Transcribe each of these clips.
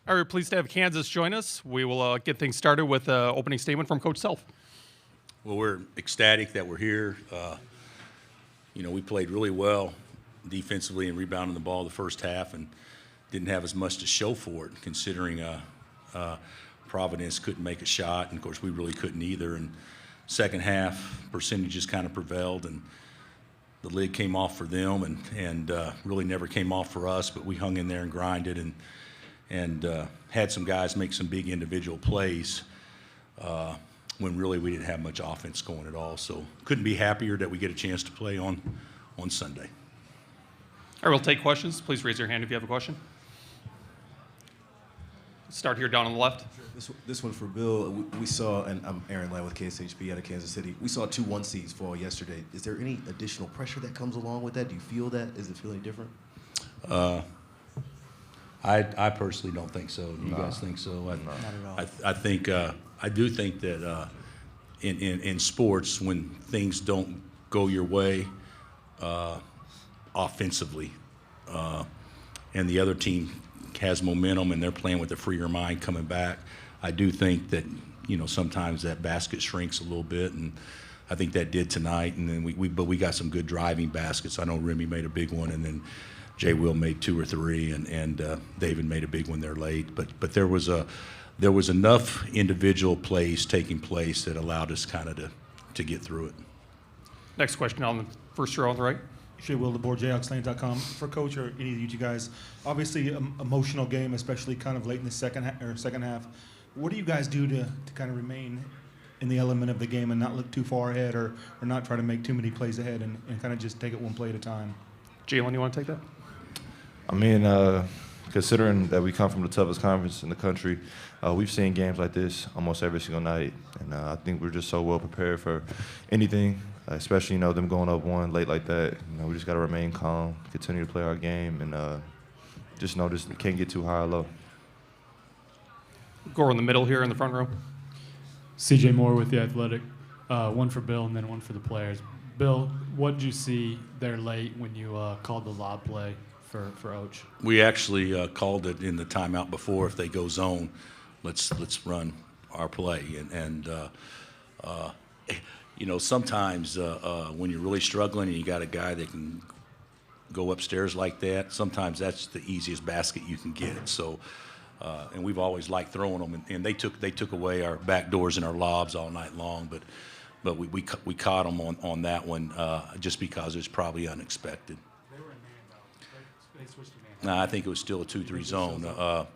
All right, we're pleased to have Kansas join us. We will get things started with an opening statement from Coach Self. Well, we're ecstatic that we're here. We played really well defensively and rebounding the ball the first half and didn't have as much to show for it, considering Providence couldn't make a shot, and of course we really couldn't either. And second half, percentages kind of prevailed, and the lid came off for them, and really never came off for us. But we hung in there and grinded, and had some guys make some big individual plays when really we didn't have much offense going at all. So couldn't be happier that we get a chance to play on Sunday. All right, we'll take questions. Please raise your hand if you have a question. Start here down on the left. This one for Bill. We saw, and I'm Aaron Land with KSHB out of Kansas City. We saw 2 1 seeds fall yesterday. Is there any additional pressure that comes along with that? Do you feel that? Is it feeling different? I personally don't think so. You guys think so? Not at all. I do think that in sports, when things don't go your way offensively, and the other team has momentum and they're playing with a freer mind coming back, I do think that sometimes that basket shrinks a little bit, and I think that did tonight. And then we got some good driving baskets. I know Remy made a big one, and then Jay Will made 2 or 3, and David made a big one there late. But there was enough individual plays taking place that allowed us kind of to get through it. Next question on the first row on the right. Sure, Will, the board, jayhawkslane.com. For Coach or any of you guys, obviously emotional game, especially kind of late in the second half. What do you guys do to kind of remain in the element of the game and not look too far ahead or not try to make too many plays ahead and kind of just take it one play at a time? Jalen, you want to take that? I mean, considering that we come from the toughest conference in the country, we've seen games like this almost every single night, and I think we're just so well prepared for anything, especially them going up 1 late like that. We just got to remain calm, continue to play our game, and just know this can't get too high or low. Go in the middle here in the front row. CJ Moore with The Athletic. One for Bill and then one for the players. Bill, what did you see there late when you called the lob play for Oach? We actually called it in the timeout before. If they go zone, let's run our play. And sometimes when you're really struggling and you got a guy that can go upstairs like that, sometimes that's the easiest basket you can get. So, and we've always liked throwing them, and they took away our back doors and our lobs all night long. But we caught them on that one just because it was probably unexpected. They switched to man. No, I think it was still a 2-3 zone.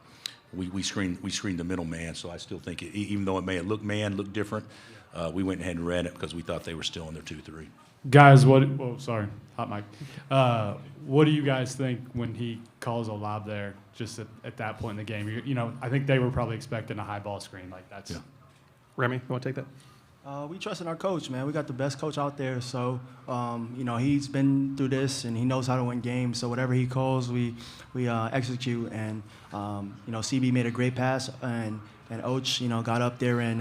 We screened the middle man, so I still think even though it may have looked different, we went ahead and ran it because we thought they were still in their 2-3. Guys, sorry, hot mic. What do you guys think when he calls a lob there just at that point in the game? I think they were probably expecting a high ball screen like that. Yeah. Remy, you want to take that? We trust in our coach, man. We got the best coach out there, so he's been through this and he knows how to win games. So whatever he calls, we execute. And CB made a great pass, and Oach got up there and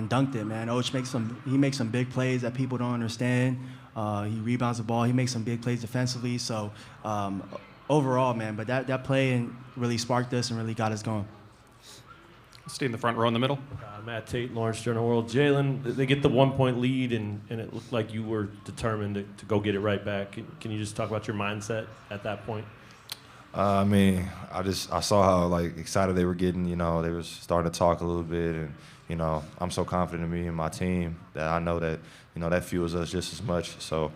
dunked it, man. Oach makes some big plays that people don't understand. He rebounds the ball. He makes some big plays defensively. So overall, man, but that play really sparked us and really got us going. Stay in the front row in the middle. Matt Tate, Lawrence Journal World. Jalen, they get the 1-point lead, and it looked like you were determined to go get it right back. Can you just talk about your mindset at that point? I mean, I saw how excited they were getting. They were starting to talk a little bit, and I'm so confident in me and my team that I know that that fuels us just as much. So,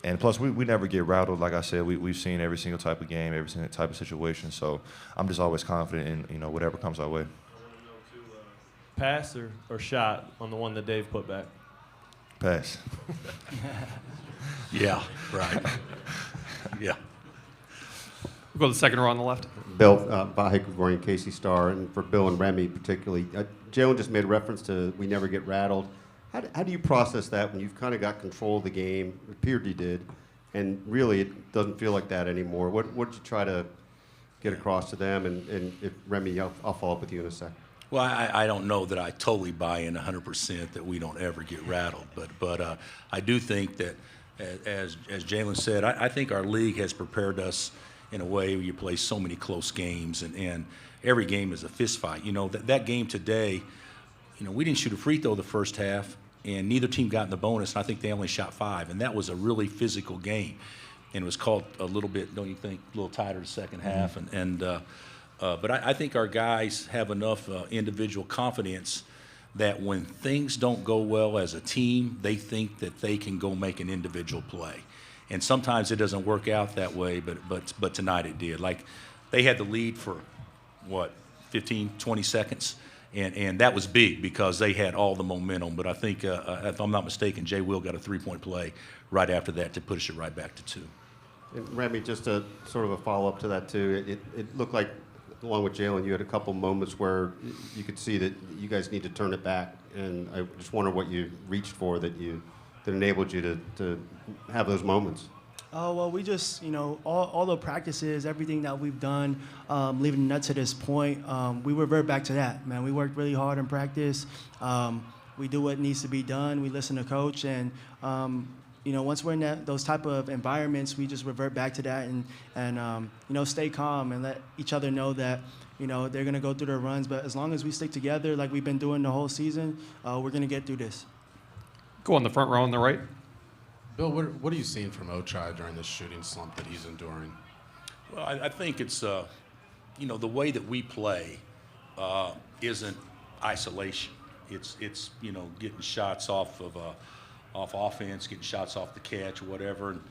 and plus we never get rattled. Like I said, we've seen every single type of game, every single type of situation. So I'm just always confident in whatever comes our way. Pass or shot on the one that Dave put back? Pass. Yeah, right. Yeah. We'll go to the second row on the left. Bill Vahe Gregorian, Casey Star, and for Bill and Remy particularly. Jalen just made reference to we never get rattled. How do you process that when you've kind of got control of the game? It appeared you did, and really it doesn't feel like that anymore. What did you try to get across to them? And if Remy, I'll follow up with you in a sec. Well, I don't know that I totally buy in 100% that we don't ever get rattled, but I do think that, as Jalen said, I think our league has prepared us in a way where you play so many close games, and every game is a fist fight. You know, that game today, you know, we didn't shoot a free throw the first half, and neither team got in the bonus, and I think they only shot 5, and that was a really physical game. And it was called a little bit, don't you think, a little tighter the second half. But I think our guys have enough individual confidence that when things don't go well as a team, they think that they can go make an individual play. And sometimes it doesn't work out that way, but tonight it did. Like, they had the lead for, 15, 20 seconds? And that was big because they had all the momentum. But I think, if I'm not mistaken, Jay Will got a three-point play right after that to push it right back to 2. And Remy, just a sort of a follow-up to that, too. It looked like, along with Jalen, you had a couple moments where you could see that you guys need to turn it back. And I just wonder what you reached for that enabled you to have those moments. Oh, well, we just, you know, all the practices, everything that we've done, leading up to this point, we revert back to that, man. We worked really hard in practice. We do what needs to be done. We listen to coach. And, you know, once we're in those type of environments, we just revert back to that and you know, stay calm and let each other know that, you know, they're going to go through their runs. But as long as we stick together like we've been doing the whole season, we're going to get through this. Go on the front row on the right. Bill, what are you seeing from Ochai during this shooting slump that he's enduring? Well, I think it's, you know, the way that we play isn't isolation. It's you know, getting shots off offense, getting shots off the catch or whatever. And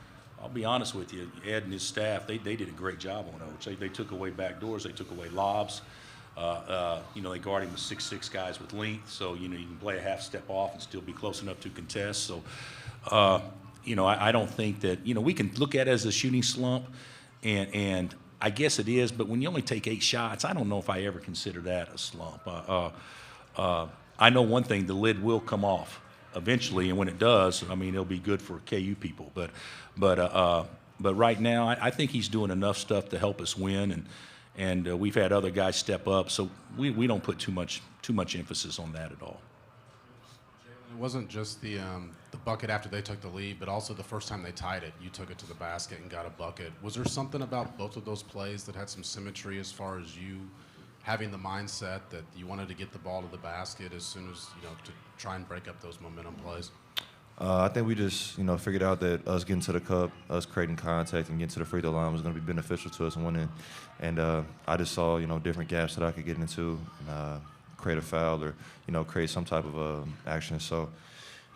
I'll be honest with you, Ed and his staff, they did a great job on Ochai. They took away back doors, they took away lobs. You know, they guard him with 6'6" guys with length, so, you know, you can play a half step off and still be close enough to contest. So, you know, I don't think that, you know, we can look at it as a shooting slump, and I guess it is, but when you only take 8 shots, I don't know if I ever consider that a slump. I know one thing, the lid will come off eventually, and when it does, I mean, it'll be good for KU people. But right now, I think he's doing enough stuff to help us win, and we've had other guys step up, so we don't put too much emphasis on that at all. It wasn't just the bucket after they took the lead, but also the first time they tied it, you took it to the basket and got a bucket. Was there something about both of those plays that had some symmetry as far as you having the mindset that you wanted to get the ball to the basket as soon as, you know, to try and break up those momentum plays? I think we just, you know, figured out that us getting to the cup, us creating contact and getting to the free throw line was going to be beneficial to us winning. And I just saw, you know, different gaps that I could get into and create a foul or, you know, create some type of action. So,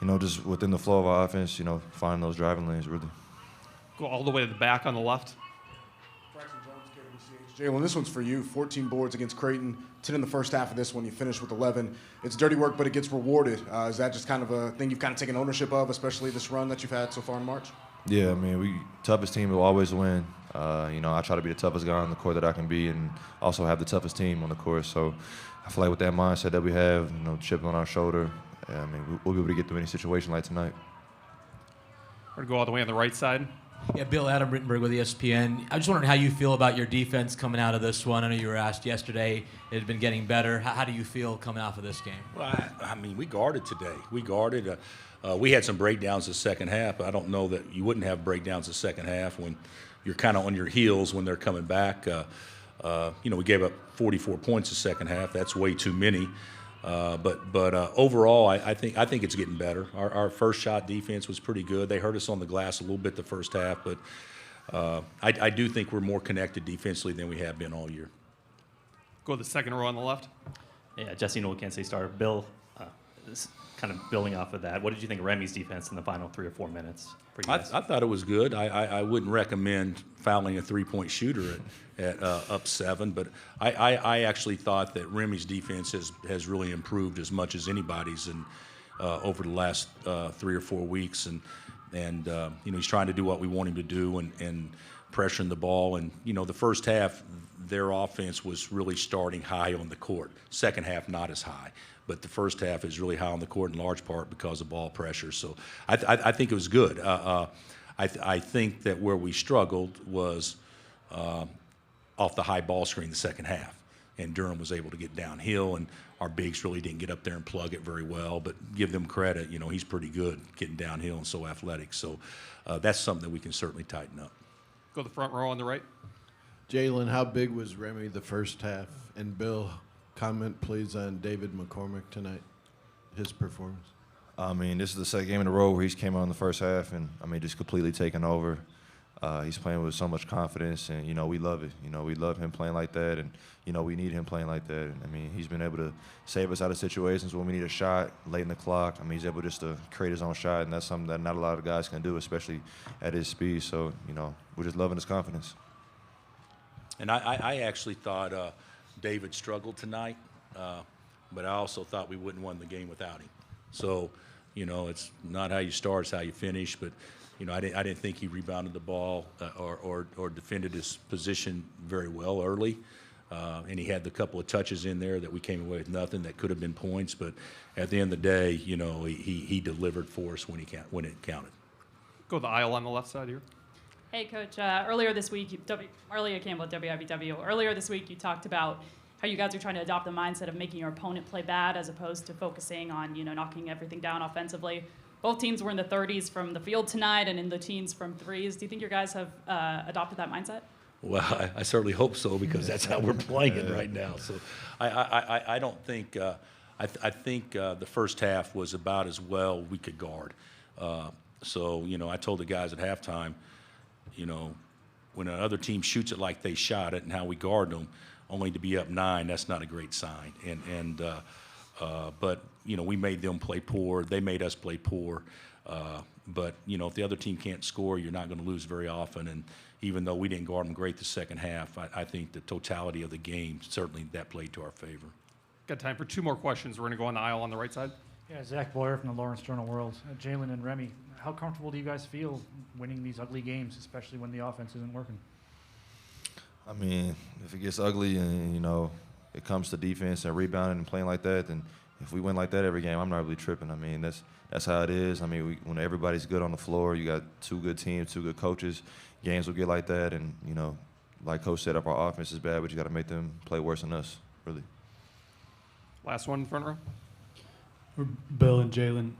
you know, just within the flow of our offense, you know, finding those driving lanes, really. Go all the way to the back on the left. Jalen, this one's for you. 14 boards against Creighton, 10 in the first half of this one. You finished with 11. It's dirty work, but it gets rewarded. Is that just kind of a thing you've kind of taken ownership of, especially this run that you've had so far in March? Yeah, I mean, we toughest team will always win. You know, I try to be the toughest guy on the court that I can be and also have the toughest team on the court. So I feel like with that mindset that we have, you know, chip on our shoulder, I mean, we'll be able to get through any situation like tonight. We're going to go all the way on the right side. Yeah, Bill, Adam Rittenberg with ESPN. I just wondering how you feel about your defense coming out of this one. I know you were asked yesterday. It had been getting better. How do you feel coming off of this game? Well, I mean, we guarded today. We guarded. We had some breakdowns the second half. I don't know that you wouldn't have breakdowns the second half when you're kind of on your heels when they're coming back. You know, we gave up 44 points the second half. That's way too many. But overall, I think it's getting better. Our first shot defense was pretty good. They hurt us on the glass a little bit the first half, but I do think we're more connected defensively than we have been all year. Go to the second row on the left. Yeah, Jesse Noel, Kansas City Star. Bill, kind of building off of that, what did you think of Remy's defense in the final 3 or 4 minutes for you guys? I thought it was good. I wouldn't recommend fouling a three-point shooter at up 7, but I actually thought that Remy's defense has really improved as much as anybody's over the last 3 or 4 weeks, and you know, he's trying to do what we want him to do and pressuring the ball. And you know, the first half their offense was really starting high on the court. Second half not as high, but the first half is really high on the court in large part because of ball pressure. So I think it was good. I think that where we struggled was off the high ball screen the second half, and Durham was able to get downhill, and our bigs really didn't get up there and plug it very well. But give them credit, you know, he's pretty good getting downhill and so athletic. So that's something that we can certainly tighten up. Go to the front row on the right. Jalen, how big was Remy the first half? And Bill, comment please on David McCormick tonight, his performance. I mean, this is the second game in a row where he's came on in the first half, and I mean, just completely taken over. He's playing with so much confidence, and we love it. We love him playing like that, and we need him playing like that. And I mean, he's been able to save us out of situations when we need a shot late in the clock. I mean, he's able just to create his own shot, and that's something that not a lot of guys can do, especially at his speed. So we're just loving his confidence. And I actually thought David struggled tonight, but I also thought we wouldn't won the game without him. So, it's not how you start, it's how you finish. But, I didn't think he rebounded the ball or defended his position very well early. And he had the couple of touches in there that we came away with nothing that could have been points. But at the end of the day, he delivered for us when it counted. Go the aisle on the left side here. Hey, Coach. Earlier this week, Arlia Campbell at WIBW. Earlier this week, you talked about how you guys are trying to adopt the mindset of making your opponent play bad as opposed to focusing on, knocking everything down offensively. Both teams were in the 30s from the field tonight and in the teens from threes. Do you think your guys have adopted that mindset? Well, I certainly hope so, because that's how we're playing it right now. So I don't think I think the first half was about as well we could guard. So I told the guys at halftime, when another team shoots it like they shot it and how we guard them, only to be up 9, that's not a great sign. But we made them play poor. They made us play poor. But if the other team can't score, you're not going to lose very often. And even though we didn't guard them great the second half, I think the totality of the game, certainly that played to our favor. Got time for 2 more questions. We're going to go on the aisle on the right side. Yeah, Zach Boyer from the Lawrence Journal-World. Jalen and Remy, how comfortable do you guys feel winning these ugly games, especially when the offense isn't working? I mean, if it gets ugly and, it comes to defense and rebounding and playing like that, then if we win like that every game, I'm not really tripping. I mean, that's how it is. I mean, when everybody's good on the floor, you got 2 good teams, 2 good coaches, games will get like that. And, like Coach said, our offense is bad, but you got to make them play worse than us, really. Last one, front row. Bill and Jalen,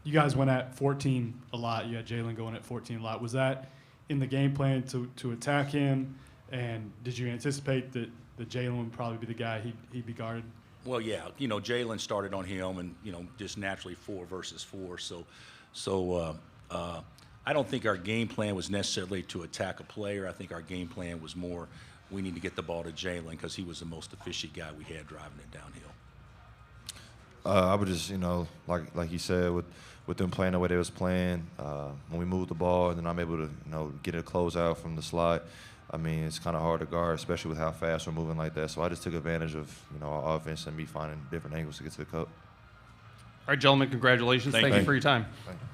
you guys went at 14 a lot. You had Jalen going at 14 a lot. Was that in the game plan to attack him? And did you anticipate that Jalen would probably be the guy he'd be guarded? Well, yeah. Jalen started on him, and just naturally 4 versus 4. So I don't think our game plan was necessarily to attack a player. I think our game plan was more we need to get the ball to Jalen because he was the most efficient guy we had driving it downhill. I would just, like you said, with them playing the way they was playing, when we moved the ball and then I'm able to, get a closeout from the slot, I mean, it's kind of hard to guard, especially with how fast we're moving like that. So I just took advantage of, our offense and me finding different angles to get to the cup. All right, gentlemen, congratulations. Thank you for your time. Thank you.